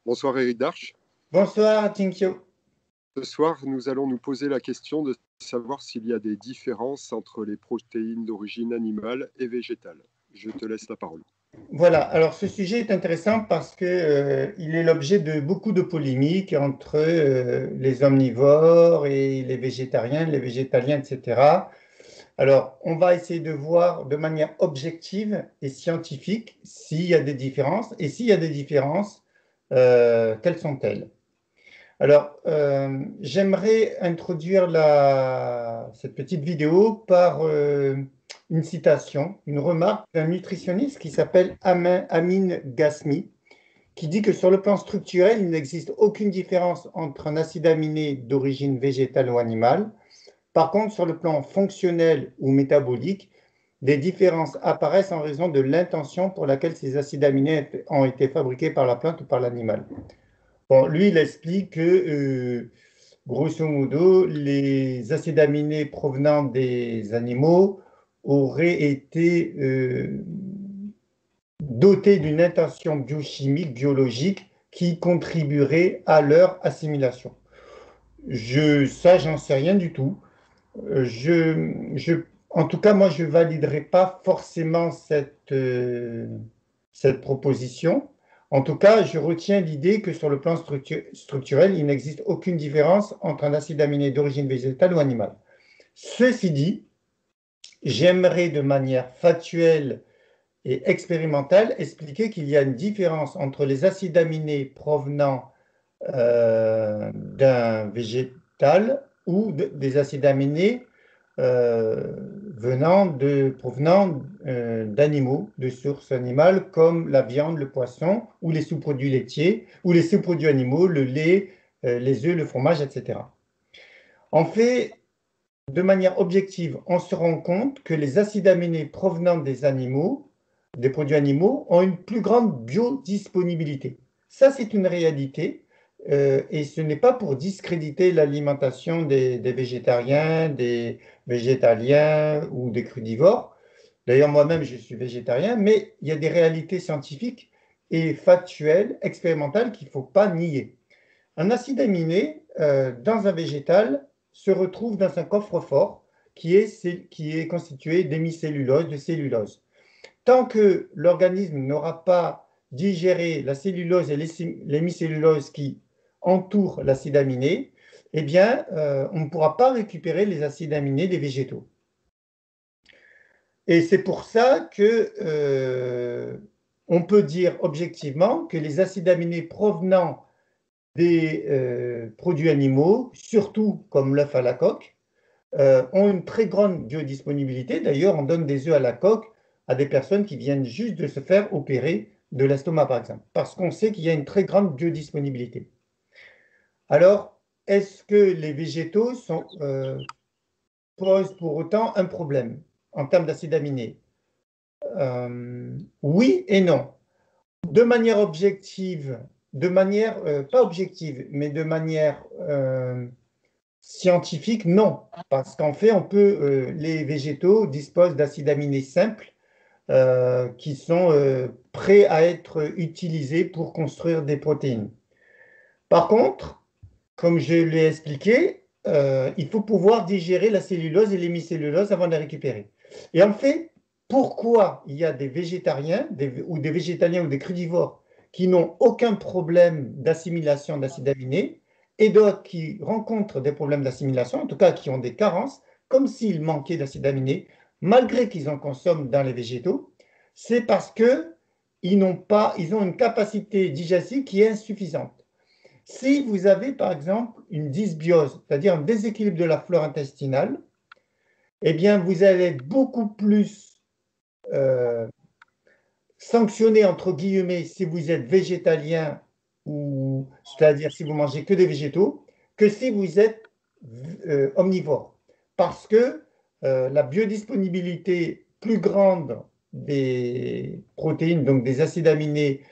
Bonsoir Eric Darche. Bonsoir, Tinkyo. Ce soir, nous allons nous poser la question de savoir s'il y a des différences entre les protéines d'origine animale et végétale. Je te laisse la parole. Voilà, alors ce sujet est intéressant parce que, il est l'objet de beaucoup de polémiques entre les omnivores et les végétaliens, etc. Alors, on va essayer de voir de manière objective et scientifique s'il y a des différences et s'il y a des différences, quelles sont-elles? Alors, j'aimerais introduire cette petite vidéo par une citation, une remarque d'un nutritionniste qui s'appelle Amin Ghasmi, qui dit que sur le plan structurel, il n'existe aucune différence entre un acide aminé d'origine végétale ou animale. Par contre, sur le plan fonctionnel ou métabolique, des différences apparaissent en raison de l'intention pour laquelle ces acides aminés ont été fabriqués par la plante ou par l'animal. Bon, lui, il explique que, grosso modo, les acides aminés provenant des animaux auraient été dotés d'une intention biochimique, biologique, qui contribuerait à leur assimilation. Ça, j'en sais rien du tout. En tout cas, moi, je ne validerai pas forcément cette proposition. En tout cas, je retiens l'idée que sur le plan structurel, il n'existe aucune différence entre un acide aminé d'origine végétale ou animale. Ceci dit, j'aimerais de manière factuelle et expérimentale expliquer qu'il y a une différence entre les acides aminés provenant d'un végétal ou des acides aminés provenant d'animaux, de sources animales comme la viande, le poisson ou les sous-produits laitiers ou les sous-produits animaux, le lait, les œufs, le fromage, etc. En fait, de manière objective, on se rend compte que les acides aminés provenant des animaux, des produits animaux, ont une plus grande biodisponibilité. Ça, c'est une réalité. Et ce n'est pas pour discréditer l'alimentation des végétariens, des végétaliens ou des crudivores. D'ailleurs, moi-même, je suis végétarien, mais il y a des réalités scientifiques et factuelles, expérimentales qu'il ne faut pas nier. Un acide aminé dans un végétal se retrouve dans un coffre-fort qui est constitué d'hémicellulose, de cellulose. Tant que l'organisme n'aura pas digéré la cellulose et l'hémicellulose qui entourent l'acide aminé, eh bien, on ne pourra pas récupérer les acides aminés des végétaux. Et c'est pour ça que on peut dire objectivement que les acides aminés provenant des produits animaux, surtout comme l'œuf à la coque, ont une très grande biodisponibilité. D'ailleurs, on donne des œufs à la coque à des personnes qui viennent juste de se faire opérer de l'estomac, par exemple, parce qu'on sait qu'il y a une très grande biodisponibilité. Alors, est-ce que les végétaux posent pour autant un problème en termes d'acides aminés? Oui et non. De manière objective, pas objective, mais de manière scientifique, non. Parce qu'en fait, les végétaux disposent d'acides aminés simples qui sont prêts à être utilisés pour construire des protéines. Par contre, comme je l'ai expliqué, il faut pouvoir digérer la cellulose et l'hémicellulose avant de les récupérer. Et en fait, pourquoi il y a des végétariens ou des végétaliens ou des crudivores qui n'ont aucun problème d'assimilation d'acides aminés et d'autres qui rencontrent des problèmes d'assimilation, en tout cas qui ont des carences, comme s'ils manquaient d'acides aminés, malgré qu'ils en consomment dans les végétaux, c'est parce qu'ils ont une capacité digestive qui est insuffisante. Si vous avez par exemple une dysbiose, c'est-à-dire un déséquilibre de la flore intestinale, eh bien vous allez être beaucoup plus sanctionné entre guillemets si vous êtes végétalien ou c'est-à-dire si vous mangez que des végétaux, que si vous êtes omnivore, parce que la biodisponibilité plus grande des protéines, donc des acides aminés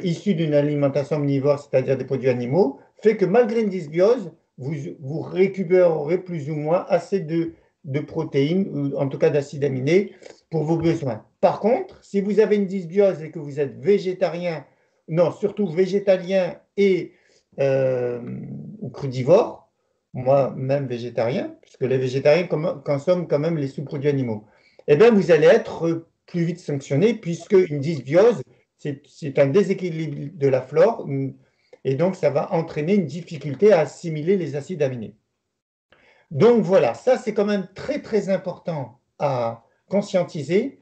issus d'une alimentation omnivore, c'est-à-dire des produits animaux, fait que malgré une dysbiose, vous récupérerez plus ou moins assez de protéines, ou en tout cas d'acides aminés, pour vos besoins. Par contre, si vous avez une dysbiose et que vous êtes végétarien non, surtout végétalien et ou crudivore, moi-même végétarien, puisque les végétariens consomment quand même les sous-produits animaux, eh bien, vous allez être plus vite sanctionné, puisque une dysbiose, c'est un déséquilibre de la flore, et donc ça va entraîner une difficulté à assimiler les acides aminés. Donc voilà, ça c'est quand même très très important à conscientiser,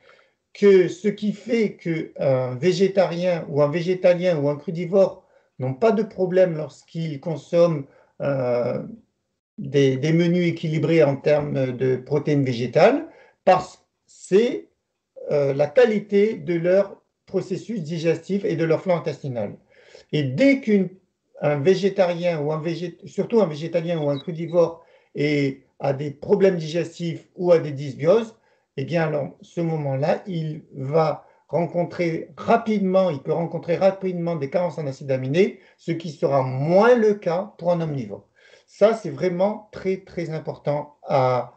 que ce qui fait qu'un végétarien ou un végétalien ou un crudivore n'ont pas de problème lorsqu'ils consomment euh, des menus équilibrés en termes de protéines végétales, parce que c'est la qualité de leur processus digestif et de leur flore intestinale. Et dès qu'un végétarien ou surtout un végétalien ou un crudivore a des problèmes digestifs ou a des dysbioses, eh bien alors, ce moment-là, il peut rencontrer rapidement des carences en acides aminés, ce qui sera moins le cas pour un omnivore. Ça, c'est vraiment très, très important à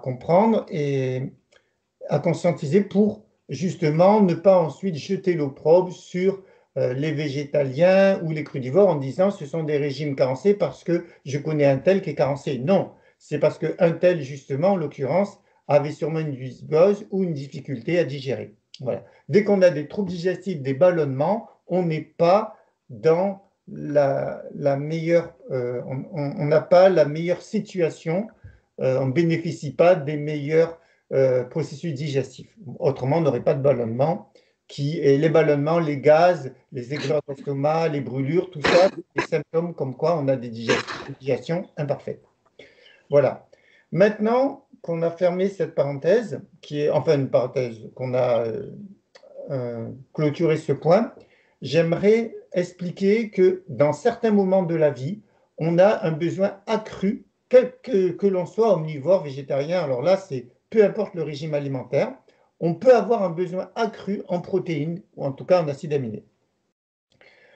comprendre et à conscientiser pour justement ne pas ensuite jeter l'opprobre sur les végétaliens ou les crudivores en disant ce sont des régimes carencés parce que je connais un tel qui est carencé. Non, c'est parce qu'un tel, justement, en l'occurrence, avait sûrement une dysbiose ou une difficulté à digérer. Voilà. Dès qu'on a des troubles digestifs, des ballonnements, on n'est pas dans la meilleure, on n'a pas la meilleure situation, on ne bénéficie pas des meilleurs processus digestif. Autrement, on n'aurait pas de ballonnement. Et les ballonnements, les gaz, les aigreurs d'estomac, les brûlures, tout ça, des symptômes comme quoi on a des digestions imparfaites. Voilà. Maintenant qu'on a fermé cette parenthèse, qui est enfin une parenthèse, qu'on a clôturé ce point, j'aimerais expliquer que dans certains moments de la vie, on a un besoin accru, que l'on soit omnivore, végétarien, alors là, c'est peu importe le régime alimentaire, on peut avoir un besoin accru en protéines, ou en tout cas en acides aminés.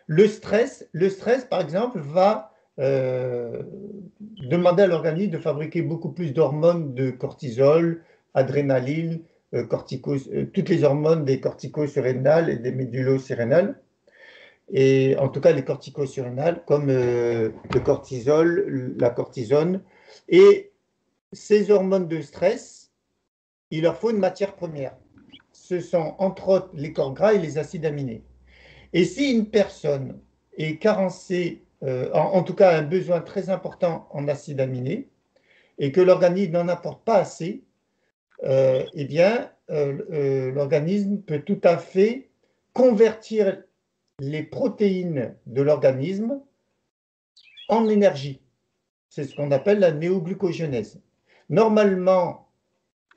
Le stress, par exemple, va demander à l'organisme de fabriquer beaucoup plus d'hormones de cortisol, adrénaline, toutes les hormones des corticosurrénales et des médullosurrénales, et en tout cas les corticosurrénales, comme le cortisol, la cortisone. Et ces hormones de stress, il leur faut une matière première. Ce sont entre autres les corps gras et les acides aminés. Et si une personne est carencée, en tout cas a un besoin très important en acides aminés, et que l'organisme n'en apporte pas assez, eh bien, l'organisme peut tout à fait convertir les protéines de l'organisme en énergie. C'est ce qu'on appelle la néoglucogenèse. Normalement,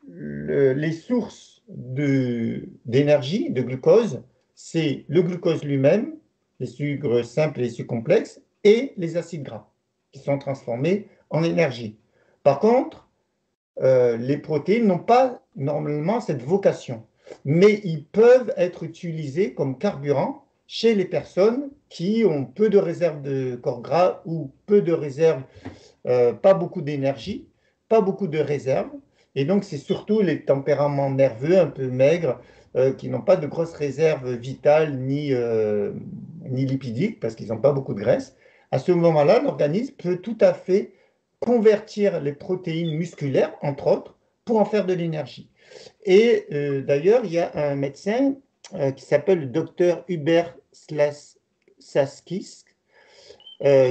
les sources d'énergie, de glucose, c'est le glucose lui-même, les sucres simples et les sucres complexes, et les acides gras, qui sont transformés en énergie. Par contre, les protéines n'ont pas normalement cette vocation, mais ils peuvent être utilisés comme carburant chez les personnes qui ont peu de réserves de corps gras ou peu de réserves, pas beaucoup d'énergie, pas beaucoup de réserves. Et donc, c'est surtout les tempéraments nerveux un peu maigres qui n'ont pas de grosses réserves vitales ni lipidiques parce qu'ils n'ont pas beaucoup de graisse. À ce moment-là, l'organisme peut tout à fait convertir les protéines musculaires, entre autres, pour en faire de l'énergie. Et d'ailleurs, il y a un médecin qui s'appelle le docteur Hubert Saskis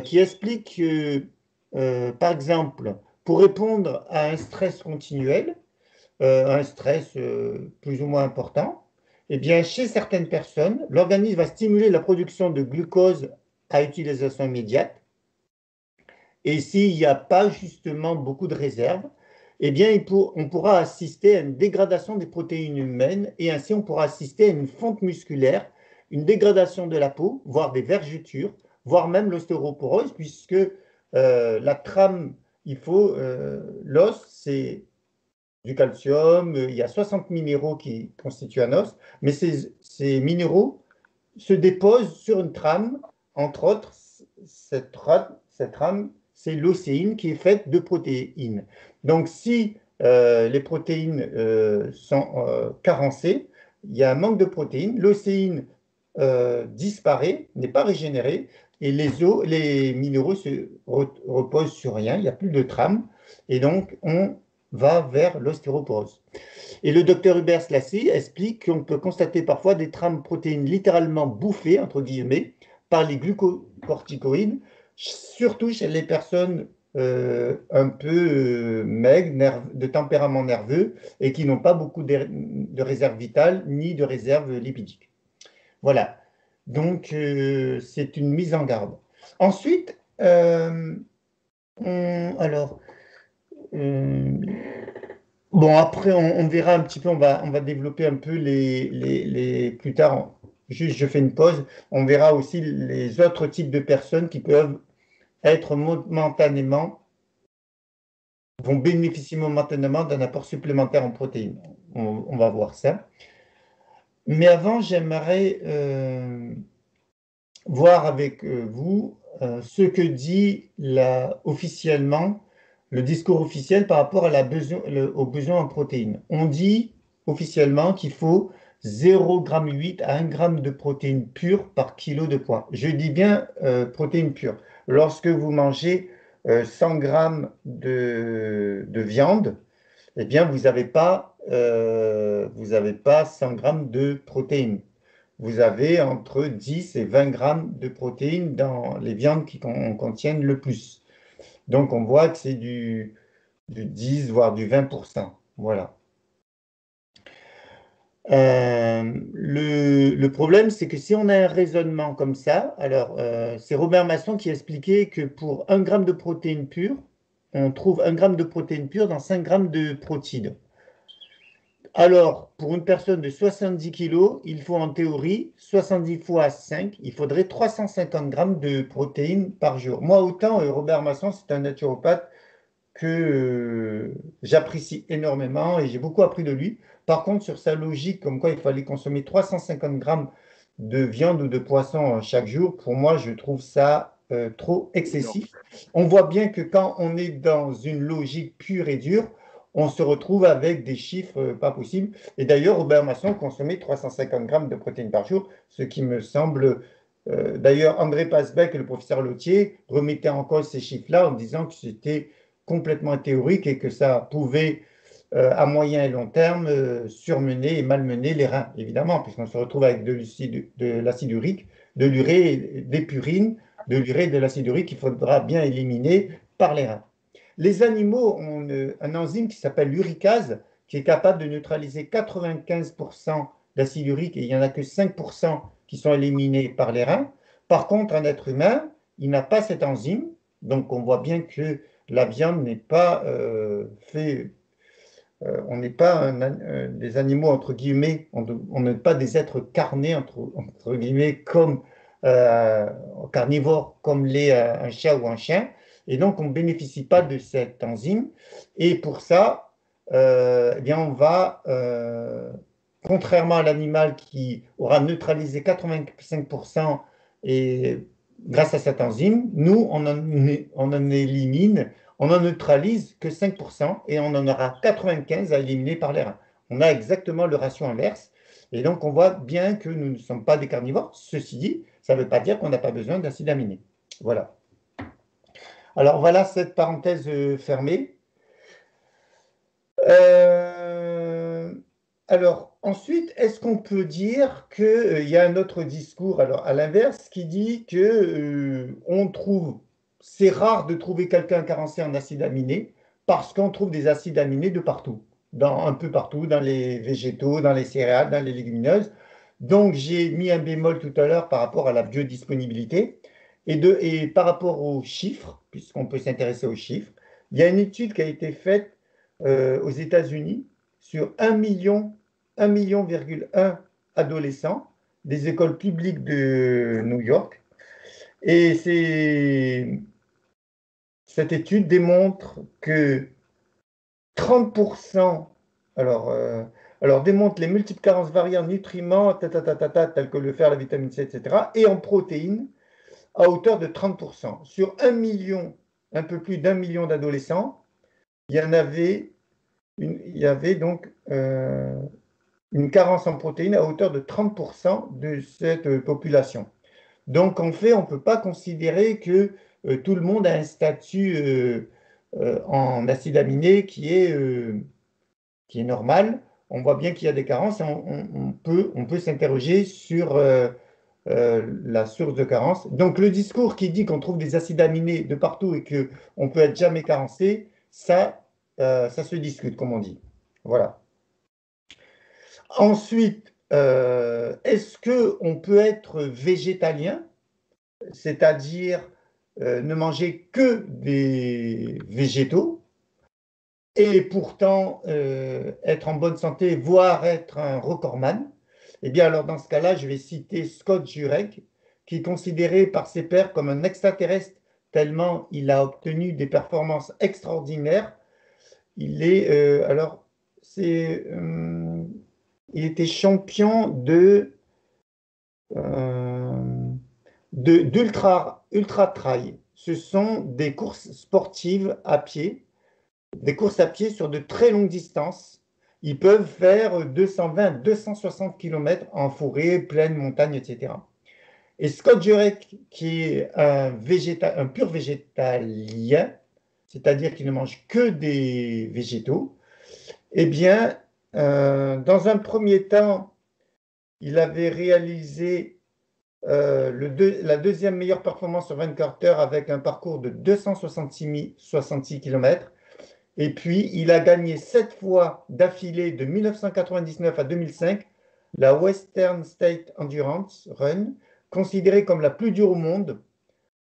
qui explique que, par exemple, pour répondre à un stress continuel, un stress plus ou moins important, eh bien, chez certaines personnes, l'organisme va stimuler la production de glucose à utilisation immédiate. Et s'il n'y a pas justement beaucoup de réserves, eh bien, on pourra assister à une dégradation des protéines humaines et ainsi on pourra assister à une fonte musculaire, une dégradation de la peau, voire des vergetures, voire même l'ostéoporose, puisque la trame, l'os, c'est du calcium, il y a 60 minéraux qui constituent un os, mais ces minéraux se déposent sur une trame, entre autres, cette trame, c'est l'océine qui est faite de protéines. Donc, si les protéines sont carencées, il y a un manque de protéines, l'océine disparaît, n'est pas régénéré, et les minéraux se reposent sur rien, il n'y a plus de trame, et donc on va vers l'ostéoporose. Et le docteur Hubert Slassi explique qu'on peut constater parfois des trames protéines littéralement bouffées, entre guillemets, par les glucocorticoïdes, surtout chez les personnes un peu maigres, de tempérament nerveux, et qui n'ont pas beaucoup de réserve vitale ni de réserve lipidique. Voilà. Donc, c'est une mise en garde. Ensuite, alors, bon, après, on verra un petit peu, on va développer un peu plus tard. Juste, je fais une pause. On verra aussi les autres types de personnes qui peuvent être momentanément, vont bénéficier momentanément d'un apport supplémentaire en protéines. On va voir ça. Mais avant, j'aimerais voir avec vous ce que dit officiellement le discours officiel par rapport aux besoins en protéines. On dit officiellement qu'il faut 0,8 g à 1 g de protéines pures par kilo de poids. Je dis bien protéines pures. Lorsque vous mangez 100 g de viande, eh bien, vous n'avez pas 100 g de protéines. Vous avez entre 10 et 20 grammes de protéines dans les viandes qui contiennent le plus. Donc, on voit que c'est du 10, voire du 20%. Voilà. Le problème, c'est que si on a un raisonnement comme ça, alors c'est Robert Masson qui expliquait que pour 1 g de protéines pures, on trouve 1 g de protéines pures dans 5 grammes de protides. Alors, pour une personne de 70 kg, il faut en théorie 70 fois 5, il faudrait 350 grammes de protéines par jour. Moi, autant Robert Masson, c'est un naturopathe que j'apprécie énormément et j'ai beaucoup appris de lui. Par contre, sur sa logique, comme quoi il fallait consommer 350 grammes de viande ou de poisson chaque jour, pour moi, je trouve ça trop excessif. On voit bien que quand on est dans une logique pure et dure, on se retrouve avec des chiffres pas possibles. Et d'ailleurs, Robert Masson consommait 350 grammes de protéines par jour, ce qui me semble... D'ailleurs, André Pasbec et le professeur Lautier remettaient en cause ces chiffres-là en disant que c'était complètement théorique et que ça pouvait, à moyen et long terme, surmener et malmener les reins, évidemment, puisqu'on se retrouve avec de l'acide urique, de l'urée, des purines, de l'urée et de l'acide urique qu'il faudra bien éliminer par les reins. Les animaux ont un enzyme qui s'appelle l'uricase, qui est capable de neutraliser 95% d'acide urique et il n'y en a que 5% qui sont éliminés par les reins. Par contre, un être humain, il n'a pas cette enzyme, donc on voit bien que la viande n'est pas on n'est pas des animaux entre guillemets, on n'est pas des êtres carnés entre guillemets comme carnivores comme un chat ou un chien, et donc on ne bénéficie pas de cette enzyme. Et pour ça, eh bien on va, contrairement à l'animal qui aura neutralisé 85% et grâce à cette enzyme, nous on en élimine, on en neutralise que 5% et on en aura 95 à éliminer par les reins. On a exactement le ratio inverse. Et donc, on voit bien que nous ne sommes pas des carnivores. Ceci dit, ça ne veut pas dire qu'on n'a pas besoin d'acides aminés. Voilà. Alors, voilà cette parenthèse fermée. Alors, ensuite, est-ce qu'on peut dire qu'il y a un autre discours, alors à l'inverse, qui dit que c'est rare de trouver quelqu'un carencé en acides aminés parce qu'on trouve des acides aminés de partout, un peu partout, dans les végétaux, dans les céréales, dans les légumineuses. Donc, j'ai mis un bémol tout à l'heure par rapport à la biodisponibilité et par rapport aux chiffres, puisqu'on peut s'intéresser aux chiffres. Il y a une étude qui a été faite aux États-Unis sur 1,1 million adolescents des écoles publiques de New York. Et cette étude démontre que 30%, démontre les multiples carences variées en nutriments, tels que le fer, la vitamine C, etc., et en protéines, à hauteur de 30%. Sur 1 million, un peu plus d'1 million d'adolescents, il y avait donc une carence en protéines à hauteur de 30% de cette population. Donc, en fait, on ne peut pas considérer que tout le monde a un statut en acides aminés qui est normal. On voit bien qu'il y a des carences et on peut s'interroger sur la source de carence. Donc, le discours qui dit qu'on trouve des acides aminés de partout et qu'on peut être jamais carencé, ça se discute, comme on dit. Voilà. Ensuite, est-ce qu'on peut être végétalien, c'est-à-dire ne manger que des végétaux, et pourtant être en bonne santé, voire être un recordman? Eh bien, alors dans ce cas-là, je vais citer Scott Jurek, qui est considéré par ses pairs comme un extraterrestre, tellement il a obtenu des performances extraordinaires. Il est, c'est, il était champion euh, d'ultra trail. Ce sont des courses sportives à pied, des courses à pied sur de très longues distances. Ils peuvent faire 220, 260 km en forêt, plaine, montagne, etc. Et Scott Jurek, qui est un pur végétalien, c'est-à-dire qu'il ne mange que des végétaux, eh bien, dans un premier temps, il avait réalisé la deuxième meilleure performance sur 24 heures avec un parcours de 266 km. Et puis, il a gagné 7 fois d'affilée de 1999 à 2005 la Western State Endurance Run, considérée comme la plus dure au monde.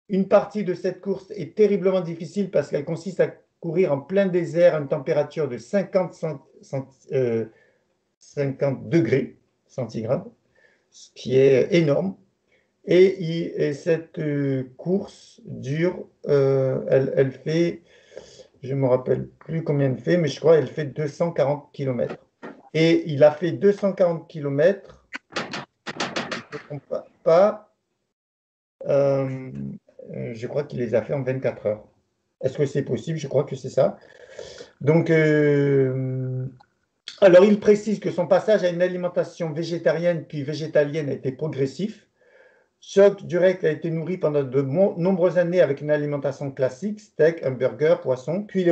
Une partie de cette course est terriblement difficile parce qu'elle consiste à courir en plein désert à une température de 50 degrés centigrades, ce qui est énorme. Et cette course dure, elle fait, je ne me rappelle plus combien elle fait, mais je crois qu'elle fait 240 km. Et il a fait 240 km, je ne me trompe pas, je crois qu'il les a fait en 24 heures. Est-ce que c'est possible? Je crois que c'est ça. Donc, alors il précise que son passage à une alimentation végétarienne puis végétalienne a été progressif. Scott Jurek a été nourri pendant de nombreuses années avec une alimentation classique, steak, hamburger, poisson, puis il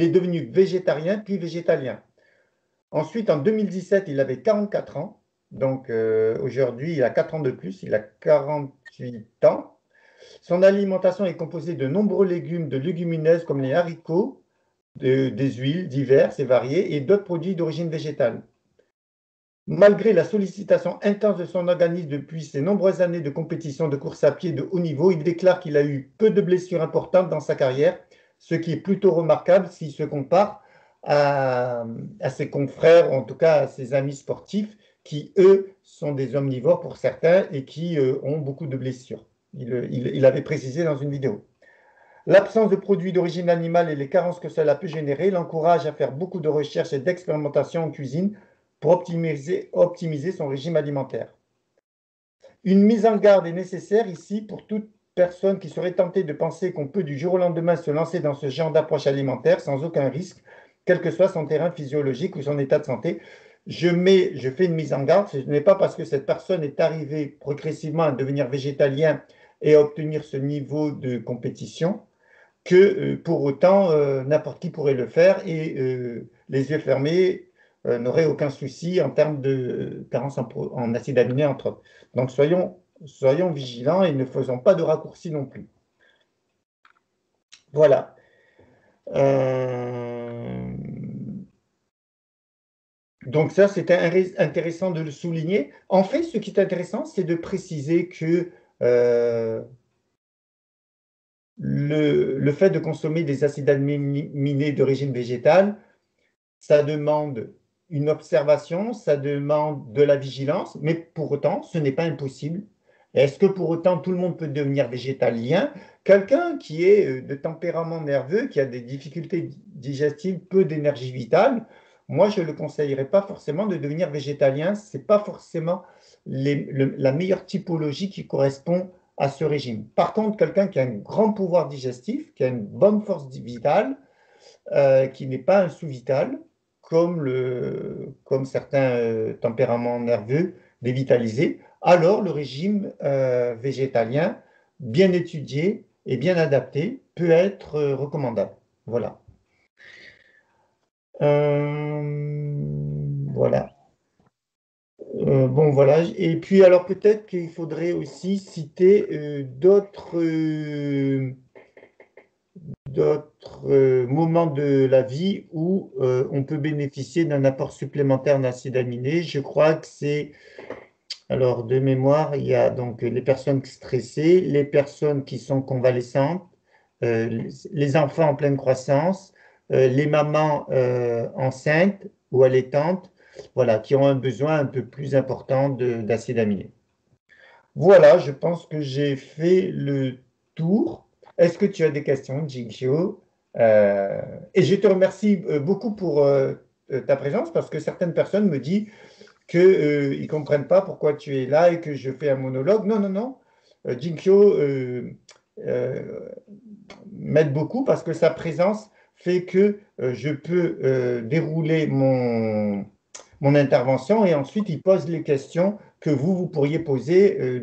est devenu végétarien puis végétalien. Ensuite, en 2017, il avait 44 ans, donc aujourd'hui, il a 4 ans de plus, il a 48 ans. Son alimentation est composée de nombreux légumes, de légumineuses comme les haricots, des huiles diverses et variées et d'autres produits d'origine végétale. Malgré la sollicitation intense de son organisme depuis ses nombreuses années de compétition de course à pied de haut niveau, il déclare qu'il a eu peu de blessures importantes dans sa carrière, ce qui est plutôt remarquable s'il se compare à ses confrères, en tout cas à ses amis sportifs, qui, eux, sont des omnivores pour certains et qui ont beaucoup de blessures. Il avait précisé dans une vidéo. L'absence de produits d'origine animale et les carences que cela peut générer l'encouragent à faire beaucoup de recherches et d'expérimentation en cuisine pour optimiser son régime alimentaire. Une mise en garde est nécessaire ici pour toute personne qui serait tentée de penser qu'on peut du jour au lendemain se lancer dans ce genre d'approche alimentaire sans aucun risque, quel que soit son terrain physiologique ou son état de santé. Je fais une mise en garde, ce n'est pas parce que cette personne est arrivée progressivement à devenir végétalien et à obtenir ce niveau de compétition que pour autant, n'importe qui pourrait le faire et les yeux fermés n'aurait aucun souci en termes de carence en acides aminés, entre autres. Donc, soyons vigilants et ne faisons pas de raccourcis non plus. Voilà. Donc ça, c'était intéressant de le souligner. En fait, ce qui est intéressant, c'est de préciser que le fait de consommer des acides aminés d'origine végétale, ça demande une observation, ça demande de la vigilance, mais pour autant, ce n'est pas impossible. Est-ce que pour autant tout le monde peut devenir végétalien? Quelqu'un qui est de tempérament nerveux, qui a des difficultés digestives, peu d'énergie vitale, moi je ne le conseillerais pas forcément de devenir végétalien. Ce n'est pas forcément la meilleure typologie qui correspond à ce régime. Par contre, quelqu'un qui a un grand pouvoir digestif, qui a une bonne force vitale, qui n'est pas un sous-vital, comme certains tempéraments nerveux dévitalisés, alors le régime végétalien, bien étudié et bien adapté, peut être recommandable. Voilà. Voilà. Bon, voilà. Et puis, alors peut-être qu'il faudrait aussi citer d'autres moments de la vie où on peut bénéficier d'un apport supplémentaire en acides aminés. Je crois que c'est, alors de mémoire, il y a donc les personnes stressées, les personnes qui sont convalescentes, les enfants en pleine croissance, les mamans enceintes ou allaitantes, voilà, qui ont un besoin un peu plus important d'acides aminés. Voilà, je pense que j'ai fait le tour. Est-ce que tu as des questions, Jingxiu? Et je te remercie beaucoup pour ta présence parce que certaines personnes me disent qu'ils ne comprennent pas pourquoi tu es là et que je fais un monologue. Non, non, non. Jingxiu m'aide beaucoup parce que sa présence fait que je peux dérouler mon intervention et ensuite il pose les questions que vous pourriez poser.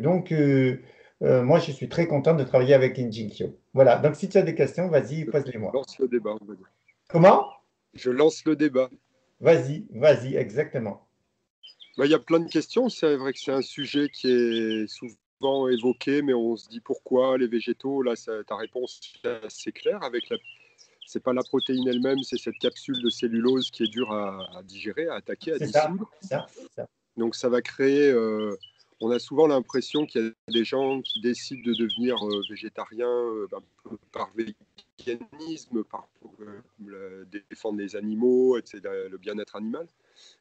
Moi, je suis très content de travailler avec Jingxiu. Voilà, donc si tu as des questions, vas-y, pose-les-moi. Je lance le débat, on va dire. Comment? Je lance le débat. Vas-y, vas-y, exactement. Bah, il y a plein de questions. C'est vrai que c'est un sujet qui est souvent évoqué, mais on se dit pourquoi les végétaux. Là, ta réponse est assez claire. C'est pas la protéine elle-même, c'est cette capsule de cellulose qui est dure à digérer, à attaquer, à C'est ça, dissoudre. c'est ça, c'est ça. Donc ça va créer. On a souvent l'impression qu'il y a des gens qui décident de devenir végétariens par véganisme, par défendre les animaux, etc., le bien-être animal.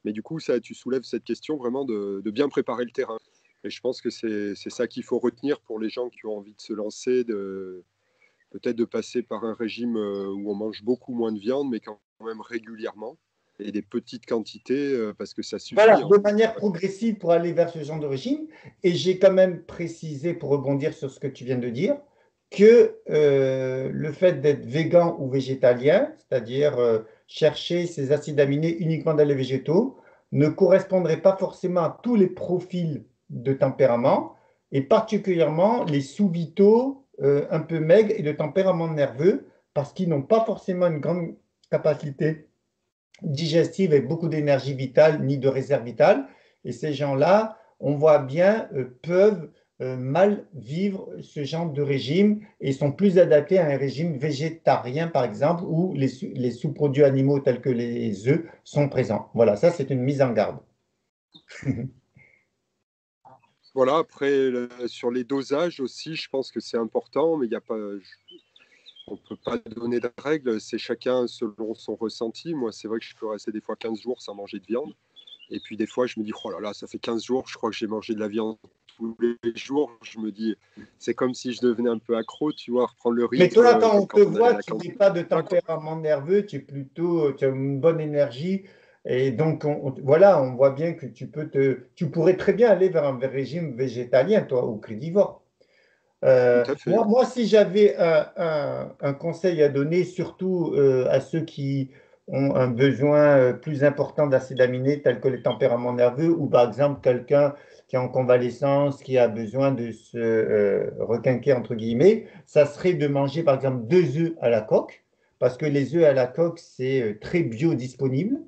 Mais du coup, tu soulèves cette question vraiment de bien préparer le terrain. Et je pense que c'est ça qu'il faut retenir pour les gens qui ont envie de se lancer, peut-être de passer par un régime où on mange beaucoup moins de viande, mais quand même régulièrement, et des petites quantités, parce que ça suffit. Voilà, de manière progressive pour aller vers ce genre de régime. Et j'ai quand même précisé, pour rebondir sur ce que tu viens de dire, que le fait d'être végan ou végétalien, c'est-à-dire chercher ces acides aminés uniquement dans les végétaux, ne correspondrait pas forcément à tous les profils de tempérament, et particulièrement les sous-vitaux un peu maigres et de tempérament nerveux, parce qu'ils n'ont pas forcément une grande capacité digestive et beaucoup d'énergie vitale ni de réserve vitale. Et ces gens-là, on voit bien, peuvent mal vivre ce genre de régime et sont plus adaptés à un régime végétarien, par exemple, où les sous-produits animaux tels que les œufs sont présents. Voilà, ça c'est une mise en garde. Voilà, après, sur les dosages aussi, je pense que c'est important, mais il n'y a pas, on ne peut pas donner de règles, c'est chacun selon son ressenti. Moi, c'est vrai que je peux rester des fois 15 jours sans manger de viande. Et puis des fois, je me dis, oh là là, ça fait 15 jours, je crois que j'ai mangé de la viande tous les jours. Je me dis, c'est comme si je devenais un peu accro, tu vois, reprendre le rythme. Mais toi, quand on te voit, tu n'es pas de tempérament nerveux, tu as une bonne énergie. Et donc, voilà, on voit bien que tu pourrais très bien aller vers un régime végétalien, toi, ou crudivore. Moi, si j'avais un conseil à donner, surtout à ceux qui ont un besoin plus important d'acides aminés, tels que les tempéraments nerveux, ou par exemple quelqu'un qui est en convalescence, qui a besoin de se requinquer, entre guillemets, ça serait de manger par exemple 2 œufs à la coque, parce que les œufs à la coque, c'est très biodisponible.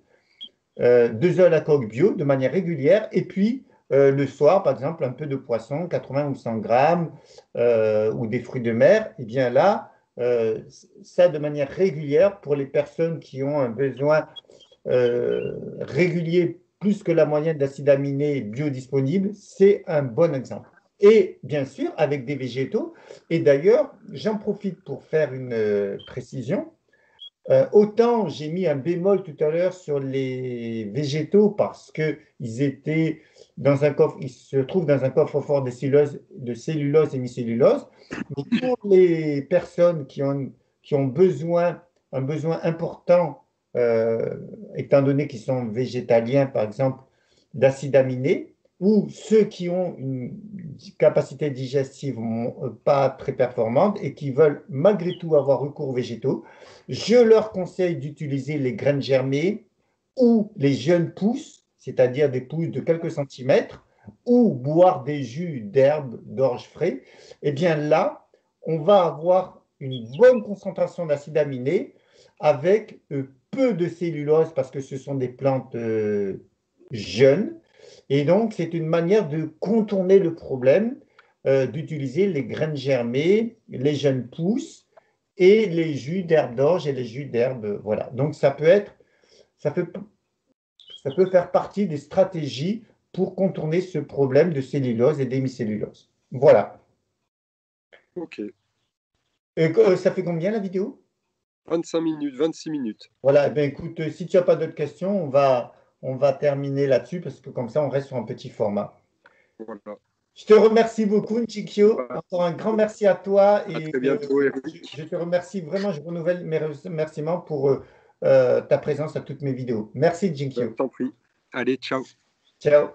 2 œufs à la coque bio de manière régulière, et puis le soir, par exemple, un peu de poisson, 80 ou 100 grammes, ou des fruits de mer, et bien là, ça de manière régulière pour les personnes qui ont un besoin régulier plus que la moyenne d'acides aminés biodisponibles, c'est un bon exemple. Et bien sûr, avec des végétaux. Et d'ailleurs, j'en profite pour faire une précision. Autant j'ai mis un bémol tout à l'heure sur les végétaux parce qu'ils étaient dans un coffre, ils se trouvent dans un coffre-fort de cellulose et hémicellulose. Mais pour les personnes qui ont besoin, un besoin important, étant donné qu'ils sont végétaliens, par exemple, d'acides aminés, ou ceux qui ont une capacité digestive pas très performante et qui veulent malgré tout avoir recours aux végétaux, je leur conseille d'utiliser les graines germées ou les jeunes pousses, c'est-à-dire des pousses de quelques centimètres, ou boire des jus d'herbe, d'orge frais, eh bien là, on va avoir une bonne concentration d'acides aminés avec peu de cellulose parce que ce sont des plantes jeunes. Et donc, c'est une manière de contourner le problème d'utiliser les graines germées, les jeunes pousses et les jus d'herbe d'orge et les jus d'herbe. Voilà. Donc, ça peut, ça peut faire partie des stratégies pour contourner ce problème de cellulose et d'hémicellulose. Voilà. Ok. Et, ça fait combien la vidéo? 25 minutes, 26 minutes. Voilà. Eh bien, écoute, si tu n'as pas d'autres questions, on va terminer là-dessus parce que comme ça, on reste sur un petit format. Voilà. Je te remercie beaucoup, Nchikyo. Bah, Encore un grand merci à toi à et très bientôt, Eric. je te remercie vraiment. Je renouvelle mes remerciements pour ta présence à toutes mes vidéos. Merci, Je Jinkyo. t'en prie. Allez, ciao. Ciao.